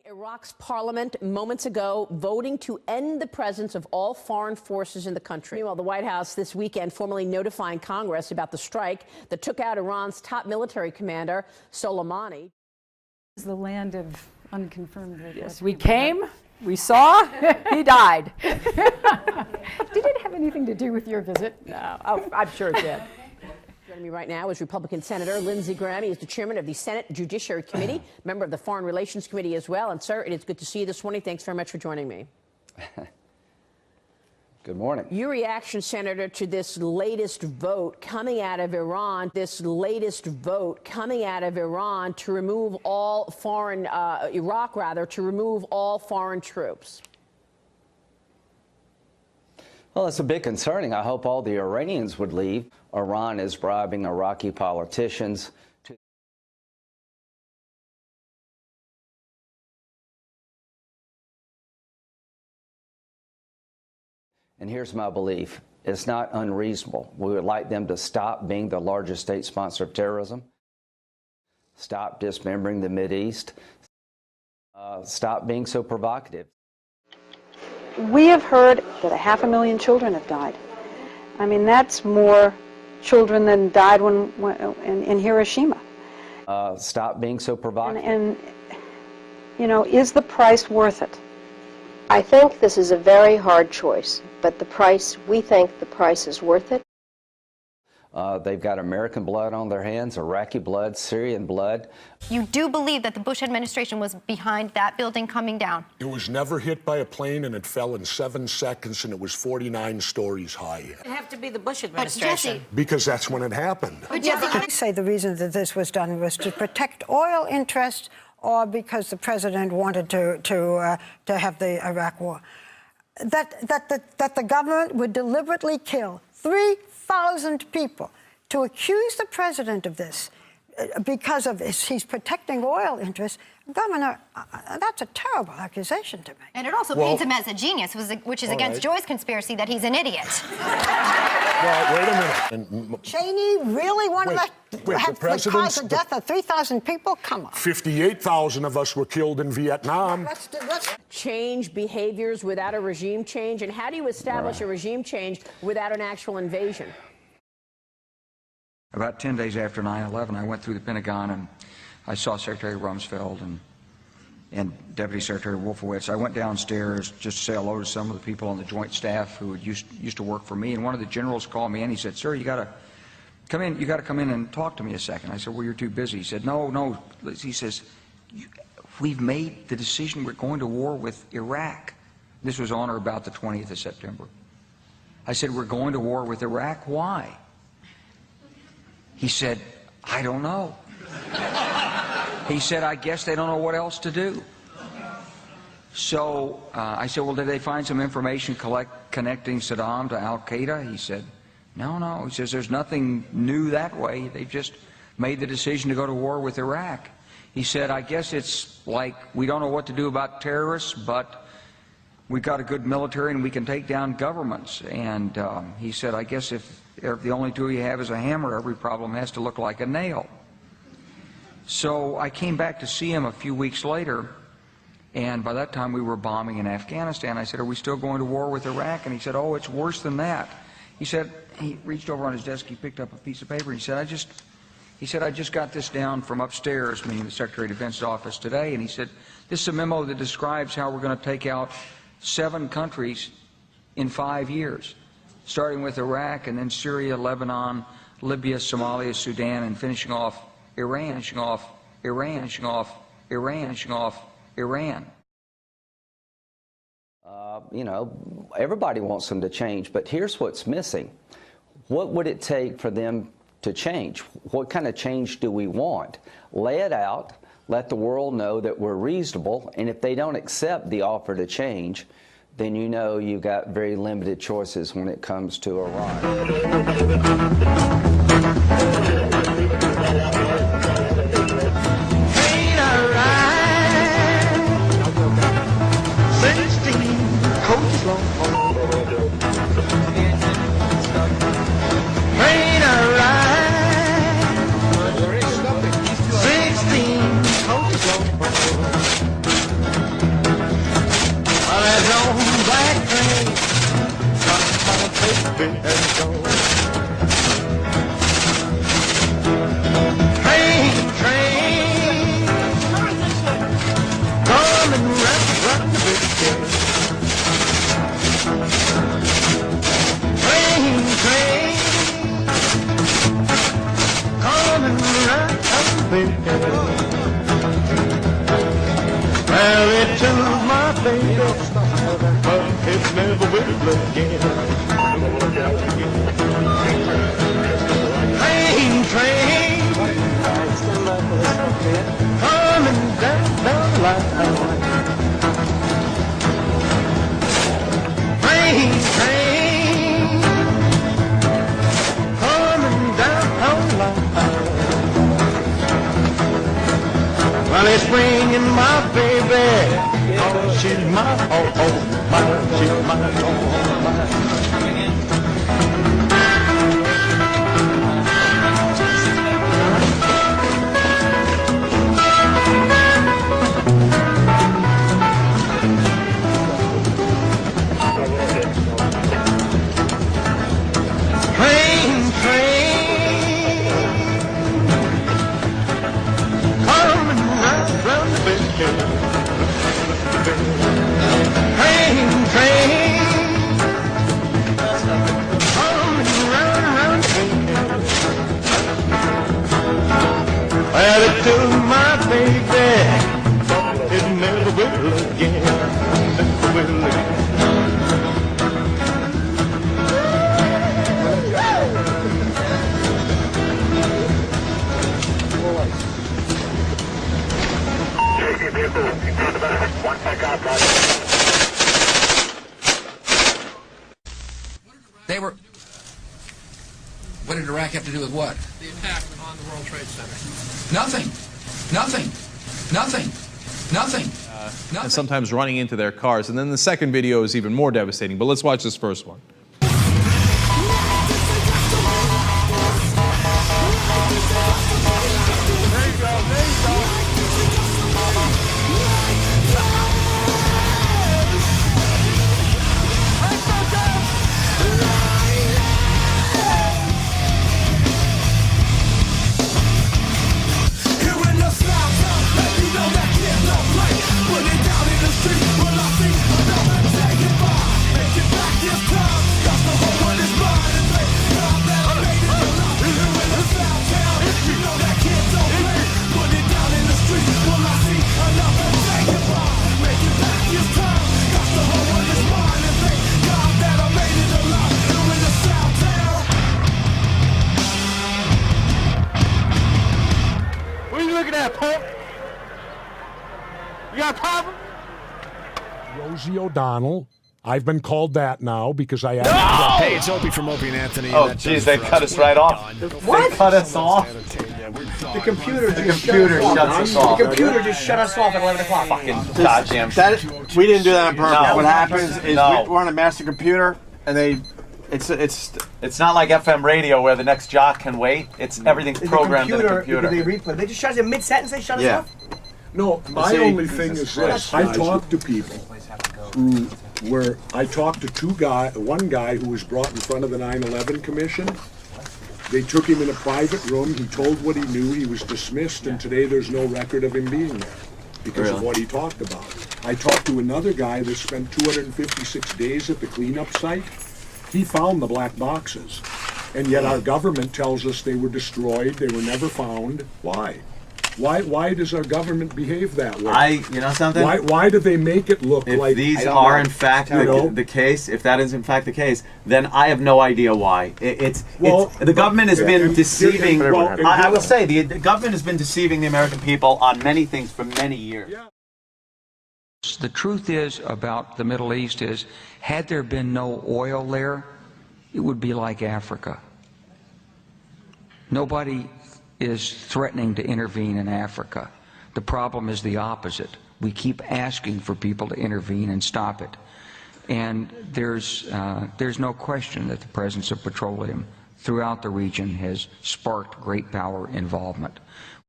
Iraq's parliament moments ago voting to end the presence of all foreign forces in the country. Meanwhile, the White House this weekend formally notifying Congress about the strike that took out Iran's top military commander, Soleimani. It's the land of unconfirmed. Yes, we came, we saw, he died. Did it have anything to do with your visit? No, I'm sure it did. Joining me right now is Republican Senator Lindsey Graham. He is the chairman of the Senate Judiciary Committee, member of the Foreign Relations Committee as well. And, sir, it is good to see you this morning. Thanks very much for joining me. Good morning. Your reaction, Senator, to this latest vote coming out of Iran, to remove all foreign, Iraq, to remove all foreign troops? Well, it's a bit concerning. I hope all the Iranians would leave. Iran is bribing Iraqi politicians to... And here's my belief. It's not unreasonable. We would like them to stop being the largest state sponsor of terrorism, stop dismembering the Mideast, stop being so provocative. We have heard that 500,000 children have died. I mean, that's more children than died in Hiroshima. Stop being so provocative. And, you know, is the price worth it? I think this is a very hard choice, but we think the price is worth it. They've got American blood on their hands, Iraqi blood, Syrian blood. You do believe that the Bush administration was behind that building coming down? It was never hit by a plane, and it fell in 7 seconds, and it was 49 stories high. It'd have to be the Bush administration. Because that's when it happened. But Jesse, I say the reason that this was done was to protect oil interests, or because the president wanted to have the Iraq war. That the government would deliberately kill 3,000 people, to accuse the president of this because of he's protecting oil interests. Governor, that's a terrible accusation to make. And it also paints him as a genius, which is against Joy's conspiracy that he's an idiot. Well, wait a minute. Cheney really wanted to have the cause of death of 3,000 people? Come on. 58,000 of us were killed in Vietnam. Change behaviors without a regime change? And how do you establish a regime change without an actual invasion? About 10 days after 9/11, I went through the Pentagon and I saw Secretary Rumsfeld and Deputy Secretary Wolfowitz. I went downstairs just to say hello to some of the people on the Joint Staff who used to work for me. And one of the generals called me and he said, "Sir, you got to come in. You got to come in and talk to me a second." I said, "Well, you're too busy." He said, "No." He says, "We've made the decision. We're going to war with Iraq." This was on or about the 20th of September. I said, "We're going to war with Iraq. Why?" He said, "I don't know." He said, "I guess they don't know what else to do." So I said, "Well, did they find some information connecting Saddam to Al-Qaeda?" He said, No. He says, "There's nothing new that way. They've just made the decision to go to war with Iraq." He said, "I guess it's like we don't know what to do about terrorists, but we've got a good military and we can take down governments." And he said, "I guess if the only tool you have is a hammer, every problem has to look like a nail." So I came back to see him a few weeks later, and by that time we were bombing in Afghanistan. I said, "Are we still going to war with Iraq?" And he said, "Oh, it's worse than that." He said, he reached over on his desk, he picked up a piece of paper, and he said, I just got this down from upstairs," meaning the Secretary of Defense's office today, and he said, "This is a memo that describes how we're going to take out 7 countries in 5 years, starting with Iraq and then Syria, Lebanon, Libya, Somalia, Sudan, and finishing off Iran. You know, everybody wants them to change, but here's what's missing. What would it take for them to change? What kind of change do we want? Lay it out, let the world know that we're reasonable, and if they don't accept the offer to change, then you know you've got very limited choices when it comes to Iran. coming down the line. Train, coming down the line. Well, it's bringing my baby, oh, she's mine, oh, mine, she's mine, oh, mine. Well, it took my baby, it never will again, never will again. They were. What did Iraq have to do with what? The attack on the World Trade Center. Nothing. Nothing. Nothing. Nothing. Nothing. And sometimes running into their cars. And then the second video is even more devastating. But let's watch this first one. You got a problem? Rosie O'Donnell. I've been called that now because I asked. No! Hey, it's Opie from Opie and Anthony. Oh, geez, they cut us right off. What? They cut us off. The computer shuts us off. The computer just shut us off at 11 o'clock. Fucking goddamn. We didn't do that on purpose. No. What happens is we're on a master computer, and they... It's not like FM radio where the next jock can wait. It's everything's programmed in the computer. They replay. They just shut us in mid-sentence. They shut us off. No, my only thing is this. I talked to people who were, I talked to one guy who was brought in front of the 9/11 Commission. They took him in a private room. He told what he knew. He was dismissed, and today there's no record of him being there because of what he talked about. I talked to another guy that spent 256 days at the cleanup site. He found the black boxes, and yet our government tells us they were destroyed. They were never found. Why? Why does our government behave that way? You know something? Why do they make it look if like these are in fact the case? If that is in fact the case, then I have no idea why. The government has been deceiving. I will say the government has been deceiving the American people on many things for many years. The truth is about the Middle East is, had there been no oil there, it would be like Africa. Nobody is threatening to intervene in Africa. The problem is the opposite. We keep asking for people to intervene and stop it. And there's no question that the presence of petroleum throughout the region has sparked great power involvement.